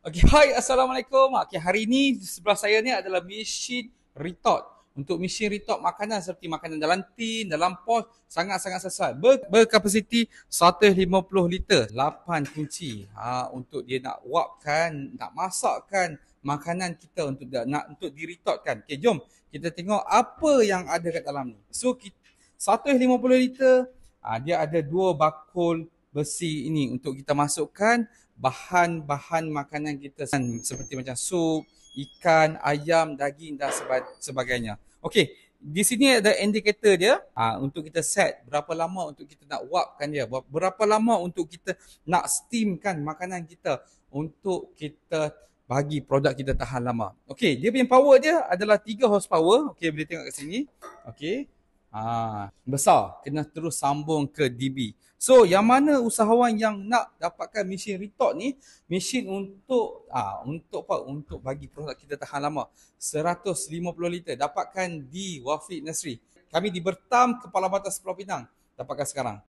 Okay, hai, Assalamualaikum. Okay, hari ini di sebelah saya ni adalah mesin retort. Untuk mesin retort makanan seperti makanan dalam tin, dalam pos, sangat-sangat sesuai. Berkapasiti 150 liter, 8 kunci. Untuk dia nak wapkan, nak masakkan makanan kita untuk diretortkan. Okay, jom kita tengok apa yang ada kat dalam ni. So, 150 liter, dia ada dua bakul besi ini untuk kita masukkan bahan-bahan makanan kita seperti macam sup, ikan, ayam, daging dan sebagainya. Okey, di sini ada indikator dia untuk kita set berapa lama untuk kita nak wapkan dia, berapa lama untuk kita nak steamkan makanan kita untuk kita bagi produk kita tahan lama. Okey, dia punya power dia adalah 3 horsepower. Okey, boleh tengok kat sini. Okey. Besar, kena terus sambung ke DB. So, yang mana usahawan yang nak dapatkan mesin retort ni, mesin untuk apa? Untuk bagi produk kita tahan lama. 150 liter dapatkan di Wafid Nasri. Kami di Bertam, Kepala Batas Pulau Pinang. Dapatkan sekarang.